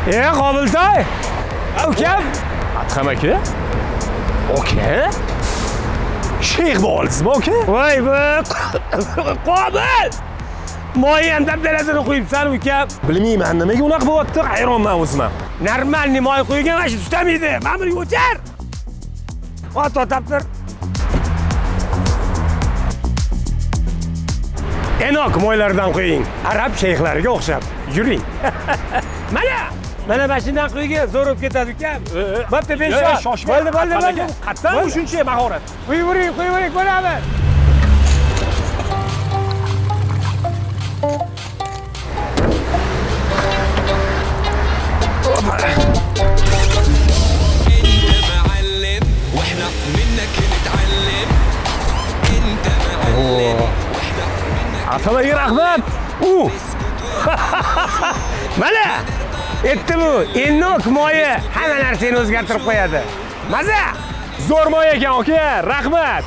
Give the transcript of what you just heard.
Qobiltoy. Ukam. Adham aka? Aka? Shayx bo'lisizmi aka? Voy bu. Qobil. Moyam dabdalasini qo'yibsan ukam. Bilmayman, nimaga unaqa bo'lyapti? Hayronman o'zim ham. Normalniy moy qo'ygan mana shu tutamaydi. Mana buni o'char. Ot otaptir. Enok moylardan qo'ying. Arab shayxlariga o'xshab. Yuring. Mana mashinadan qo'ygan zo'r bo'lib ketadi ukam. Bo'pti, ben shoshmang. Bo'ldi. Qatdan shuncha mahorat. Qo'yavering, ko'raman. انت معلم واحنا منك نتعلم انت معلم واحنا منك Adham aka rahmat. Mana etti bu. Enok moyi hamma narsani o'zgartirib qo'yadi. Maza! Zo'r moy ekan aka, rahmat.